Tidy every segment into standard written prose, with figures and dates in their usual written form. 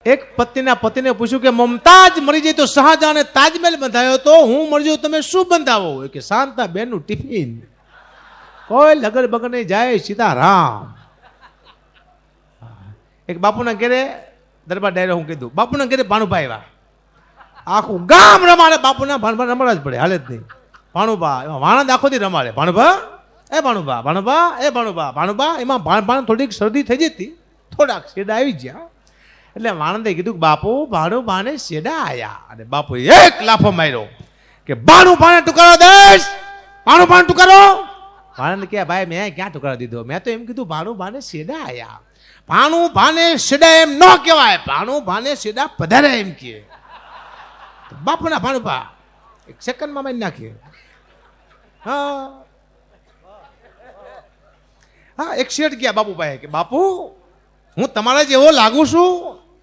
એક પત્નીના પતિને પૂછ્યું કે મમતાજ મરી જાય તો શાહજહાને તાજમહેલ બંધાયો તો હું મરી જાઉં તમે શું બંધાવો? કે શાંતા બેનનું ટિફિન. કોઈ લગન બગન નહીં જાય, સીતારામ. એક બાપુના ઘેરે દરબાર ડાયરો હું કીધું, બાપુના ઘેરે ભાણુભા આવ્યા. આખું ગામ રમાડે, બાપુના ભાણભા રમાડવા જ પડે, હાલે જ નહીં. ભાણુભા એમાં વાણંદ આખો દી રમાડે. ભાણુભા એ ભાણુભા, ભાણુભા એ ભાણુભા, ભાણુભા. એમાં ભાણ થોડીક શરદી થઈ જતી, થોડાક શેડા આવી ગયા. એટલે વાણંદે કીધું કે બાપુ ભાણુભાને શેડા આયા. અને બાપુ એક લાફો માર્યો કે ભાણુભાને ટુકારો દેશ, ભાણુભાને ટુકારો. વાણંદ કે ભાઈ મેં ક્યાં ટુકારો દીધો? મેં તો એમ કીધું ભાણુભાને શેડા આયા. ભાણુભાને શેડા એમ ન કહેવાય, ભાણુભાને શેડા પધાર્યા એમ કહે. બાપુના ભાણુભા એક સેકન્ડમાં મારી નાખીએ. હા એક શેઠ ગયા બાપુ પાસે કે બાપુ હું તમારા જેવો લાગુ છું?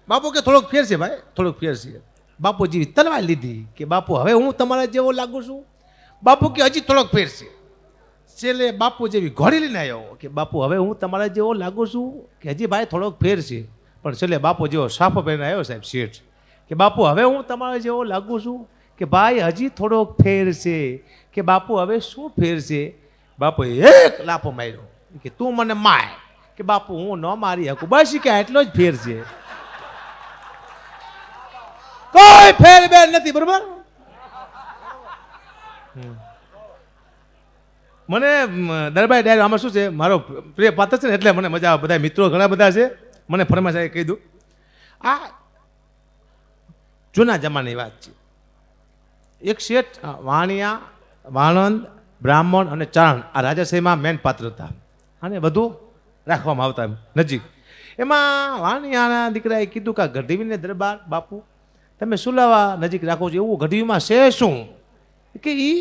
બાપુ કે થોડોક ફેર છે ભાઈ, થોડોક ફેર છે. બાપુ જેવી તલવાર લીધી કે બાપુ હવે હું તમારા જેવો લાગુ છું? બાપુ કે હજી થોડોક ફેર છે. છેલ્લે બાપુ જેવી ઘોડી લઈને આવ્યો કે બાપુ હવે હું તમારા જેવો લાગુ છું? કે હજી ભાઈ થોડોક ફેર છે. પણ છેલ્લે બાપુ જેવો સાફો પહેરીને આવ્યો સાહેબ શેઠ કે બાપુ હવે હું તમારા જેવો લાગુ છું? કે ભાઈ હજી થોડોક ફેર છે. કે બાપુ હવે શું ફેર છે? બાપુ એક લાફો માર્યો કે તું મને માય. કે બાપુ હું ન મારી શકું, બસ કે એટલો જ ફેર છે, કોઈ ફેર બેર નથી. બરોબર. મને દરબાર ડાયરો આમાં શું છે, મારો પ્રિય પાત્ર છે ને એટલે મને મજા આવે. બધા મિત્રો ઘણા બધા છે, મને ફરમાશ આવી કહી દઉં. આ જૂના જમાનાની વાત છે. એક શેઠ વાણિયા, વાણંદ, બ્રાહ્મણ અને ચારણ આ રાજાશાહીમાં મેન પાત્ર હતા અને બધું રાખવામાં આવતા નજીક. એમાં વાણિયાના દીકરાએ કીધું કે ગઢવીને દરબાર બાપુ તમે શું લાવવા નજીક રાખો છો? એવું ગઢવીમાં છે શું? કે એ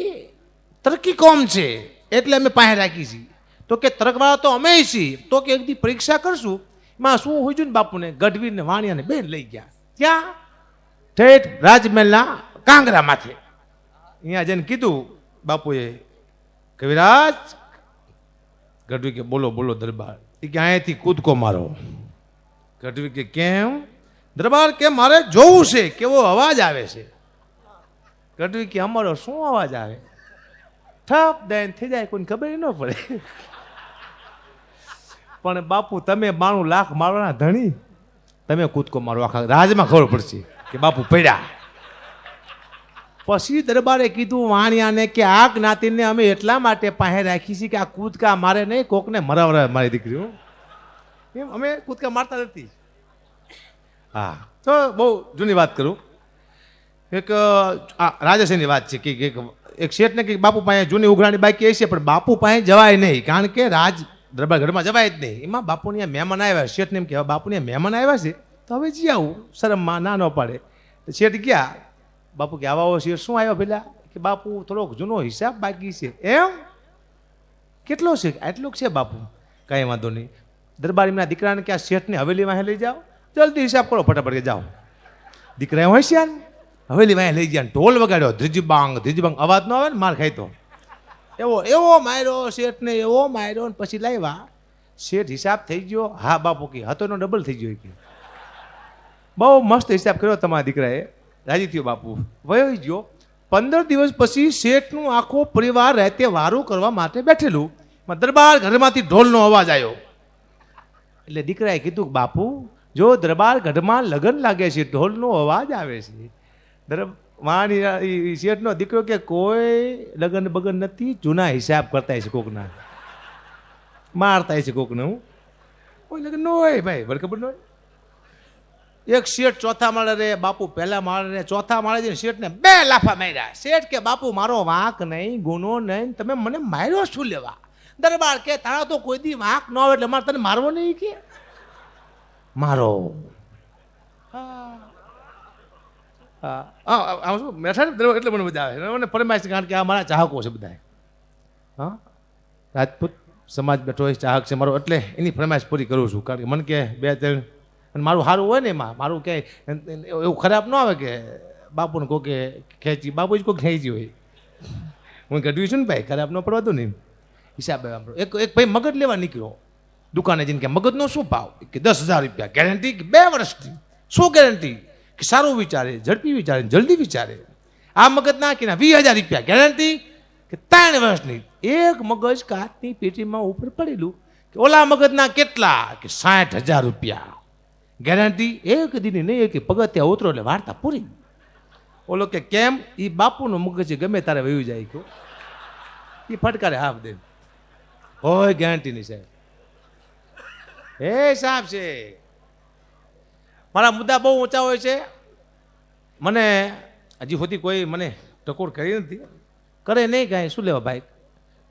તરકી કોમ છે એટલે અમે પાસે રાખી છીએ. તો કે તરકવાળા તો અમે છીએ. તો કે એક દી પરીક્ષા કરશું એમાં શું હોય છે ને બાપુને ગઢવીને વાણિયાને બેન લઈ ગયા. ક્યાં? ઠેઠ રાજમહેલના કાંગરા માથે. અહીંયા જઈને કીધું બાપુએ કવિરાજ. ગઢવી કે બોલો બોલો દરબાર. એ કે અહીંયાથી કૂદકો મારો. ગઢવી કે કેમ? દરબાર કે મારે જોવું છે કેવો અવાજ આવે છે. ગઢવી કે અમારો શું અવાજ આવે? ઠપ દઈને થઈ જાય, કોઈને ખબર ન પડે. પણ બાપુ તમે 92 લાખ મારવાના ધણી, તમે કૂદકો મારો, આખા રાજમાં ખબર પડશે કે બાપુ પડ્યા. પછી દરબારે કીધું વાણિયાને કે આ જ્ઞાતિને અમે એટલા માટે પાસે રાખી છીએ કે આ કૂદકા મારે નહીં, કોકને મરાવરા મારી દીકરીઓ. એમ અમે કૂદકા મારતા નથી. હા તો બહુ જૂની વાત કરું. એક રાજાશાહીની વાત છે કે એક શેઠને કે બાપુ પાસે જૂની ઉઘરાણી બાકી હશે પણ બાપુ પાસે જવાય નહીં, કારણ કે રાજ દરબાર ઘરમાં જવાય જ નહીં. એમાં બાપુની મહેમાન આવ્યા. શેઠને એમ કહેવાય બાપુની મહેમાન આવ્યા છે તો હવે જી આવું, શરમમાં ના ન પાડે. શેઠ ગયા. બાપુ કે આવા શેઠ શું આવ્યો પેલા? કે બાપુ થોડોક જૂનો હિસાબ બાકી છે. એમ? કેટલો છે? આટલું છે બાપુ. કાંઈ વાંધો નહીં. દરબાર એમના દીકરાને કે આ શેઠને હવેલીમાં લઈ જાઓ, જલ્દી હિસાબ કરો, ફટાફટ કે જાઓ. દીકરા હોશિયાર હવેલીમાં લઈ ગયા, ઢોલ વગાડ્યો, ધ્રીજબાંગ ધ્રીજબાંગ. અવાજ ન આવે ને માર ખાઈ તો એવો માર્યો શેઠને, એવો માર્યો ને પછી લાવ્યા. શેઠ હિસાબ થઈ ગયો? હા બાપુ કે હતો એનો ડબલ થઈ ગયો. કે બહુ મસ્ત હિસાબ કર્યો તમારા દીકરાએ. રાજી થયો બાપુ. વયો ગયો. 15 દિવસ પછી શેઠનું આખો પરિવાર રાતે વારું કરવા માટે બેઠેલું. દરબાર ઘરમાંથી ઢોલનો અવાજ આવ્યો. એટલે દીકરાએ કીધું બાપુ જો દરબાર ગઢમાં લગ્ન લાગે છે, ઢોલનો અવાજ આવે છે. વાણી શેઠનો દીકરો કે કોઈ લગ્ન બગન નથી, જૂના હિસાબ કરતા છે, કોકના મારતા છે કોકને. હું કોઈ લગ્ન ન હોય ભાઈ, બરાબર ખબર ન હોય. એક શેઠ ચોથા માળે રે, બાપુ પહેલા માળે રે. ચોથા માળે જઈને શેઠને 2 લાફા માર્યા. શેઠ કે બાપુ મારો વાંક નહીં, ગુનો નહીં, તમે મને માર્યો શું લેવા? દરબાર કે તારા તો કોઈ દી વાંક ન હોય એટલે મારે તને મારવો નહીં. કે મારો આમ શું બેઠા ને એટલે મને મજા આવે. મને ફરમાઈશ કારણ કે આ મારા ચાહકો છે બધા. હા રાજપૂત સમાજ બેઠો હોય, ચાહક છે મારો, એટલે એની ફરમાઈશ પૂરી કરું છું. કારણ કે મને કે 2-3 અને મારું સારું હોય ને એમાં મારું ક્યાંય એવું ખરાબ ન આવે કે બાપુને કહો કે ખેંચી, બાપુ જ કોઈ ખેંચી હોય. હું ગઢવી છું ને ભાઈ, ખરાબ ન પડવા દઉં ને હિસાબે. એક ભાઈ મગજ લેવા નીકળ્યો દુકાને જઈને કે મગજનો શું ભાવ? કે 10,000 રૂપિયા ગેરંટી, 2 વર્ષથી. શું ગેરંટી કે સારું વિચારે, ઝડપી વિચારે, જલ્દી વિચારે. આ મગજ નાખીને 20,000 રૂપિયા ગેરંટી કે 3 વર્ષની. એક મગજ કાચની પેટીમાં ઉપર પડેલું કે ઓલા મગજના કેટલા કે 60,000 રૂપિયા ગેરંટી. એક દીની નહીં કે પગથિયા ઉતરો એટલે વાર્તા પૂરી. ઓલો કે કેમ? એ બાપુનો મગજ ગમે તારે વયું જાય કહો, એ ફટકારે હાફ દે હોય ગેરંટીની સાહેબ. એ સાહેબ છે મારા મુદ્દા બહુ ઊંચા હોય છે. મને હજી સુધી કોઈ મને ટકોર કરી નથી, કરે નહીં કાંઈ. શું લેવા ભાઈ,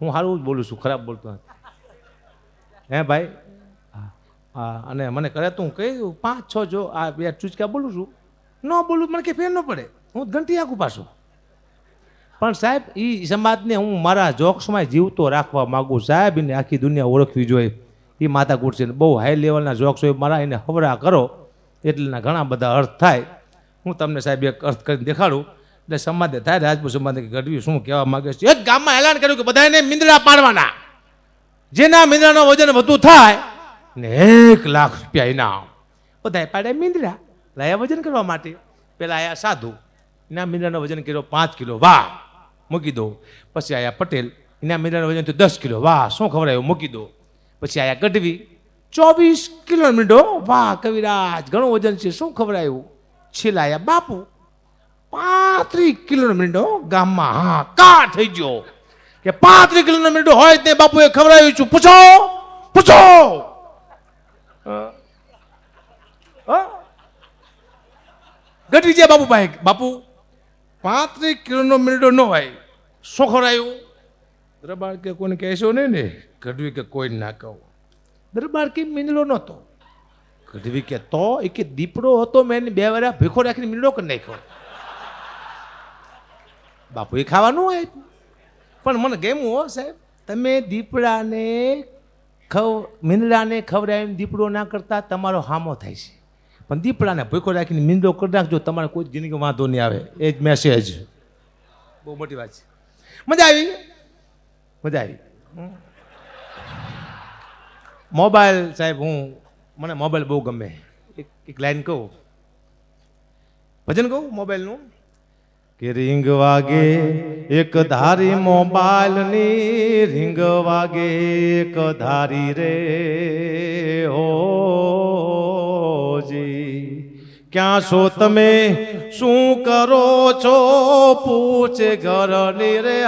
હું સારું જ બોલું છું, ખરાબ બોલતો નથી. હે ભાઈ? હા. અને મને કરે તો હું કહી દઉં 5-6 જો આ 2 ચૂચકા બોલું છું, ન બોલું મને કે ફેર ન પડે, હું ઘંટી આખું પાછું. પણ સાહેબ એ સમાજને હું મારા જોક્સમાં જીવતો રાખવા માગું સાહેબ. એને આખી દુનિયા ઓળખવી જોઈએ. એ માથાકૂટ છે, બહુ હાઈ લેવલના જોક્સ હોય મારા, એને હવરા કરો એટલેના ઘણા બધા અર્થ થાય. હું તમને સાહેબ એક અર્થ કરીને દેખાડું એટલે સમાજે થાય, રાજપૂત સમાજે ગઢવી શું કહેવા માંગે છે. એક ગામમાં એલાન કર્યું કે બધાને મીંદડા પાડવાના, જેના મીંદડાનો વજન વધુ થાય ને 1 લાખ રૂપિયા ઇનામ. બધાએ પાડ્યા મીંદડા, લાયા વજન કરવા માટે. પેલા આયા સાધુ, એના મીંદડાનો વજન કર્યો 5 કિલો, વાહ મૂકી દો. પછી આયા પટેલ, એના મીંદડાનો વજન તો 10 કિલો, વાહ શું ખવડાવ્યું, મૂકી દો. પછી આયા ગઢવી, 24 કિલો મીંડો, વાહ કવિરાજ ઘણું વજન છે, શું ખવડાવ્યું. છેલ્લા આયા બાપુ, 35 કિલોનો મીંડો, ગામમાં હા કા થઈ ગયો કે 35 કિલોનો મીંડો હોય તે બાપુએ ખવડાવ્યું છું. પૂછો પૂછો. ગઢવી જાય બાપુ ભાઈ, બાપુ 35 કિલોનો મીંડો ન હોય, શું ખવડાવ્યું? દરબાર કે કોઈને કહેશો નહીં ને? ગઢવી કે કોઈ ના કહું. દરબાર કે મીંડલો નહોતો. ગઢવી કે તો એ કે દીપડો હતો, મેં એને 2 વાર ભીખો રાખીને મીંડલો કરી નાખ્યો. બાપુ એ ખાવાનું હોય પણ મને ગમ્યું હો સાહેબ. તમે દીપડાને મીંદડાને ખવડાવીને દીપડો ના કરતા તમારો હામો થાય છે, પણ દીપડાને ભૂખો રાખીને મીંડો કરી નાખજો, તમારે કોઈ જિંદગી વાંધો નહીં આવે. એ જ મેસેજ, બહુ મોટી વાત છે. મજા આવી, મજા આવી. મોબાઈલ સાહેબ, મને મોબાઈલ બહુ ગમે. એક લાઈન કહું, ભજન કહું મોબાઈલનું કે રીંગ વાગે એક ધારી મોબાઈલની, રીંગ વાગે એક ધારી રે હોજી. ક્યાં છો તમે, શું કરો છો, પૂછે ઘરની રે.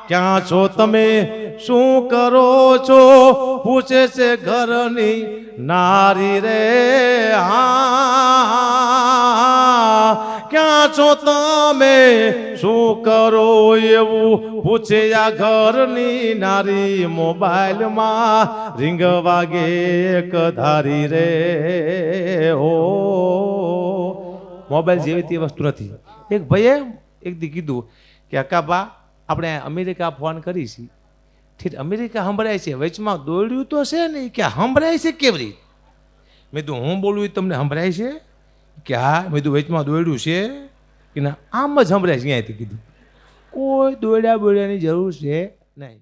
ક્યાં છો તમે, શું કરો છો, પૂછે છે ઘરની નારી રે. ક્યાં છો તમે, શું કરો એવું પૂછે આ ઘરની નારી. મોબાઈલમાં રીંગ વાગે એક ધારી રે હો. મોબાઈલ જેવી તે વસ્તુ નથી. એક ભાઈએ એક દી કીધું કે અકાબા આપણે અમેરિકા ફોન કરી છે, ઠીક અમેરિકા સંભળાય છે, વચમાં દોડ્યું તો છે ને કે સંભળાય છે કેવી રીતે? મેં તો હું બોલું તમને સંભળાય છે કે હા? મેં તો વચમાં દોડ્યું છે કે ના? આમ જ સંભળાય છે. અહીંયાથી કીધું કોઈ દોડ્યા બોડ્યાની જરૂર છે નહીં.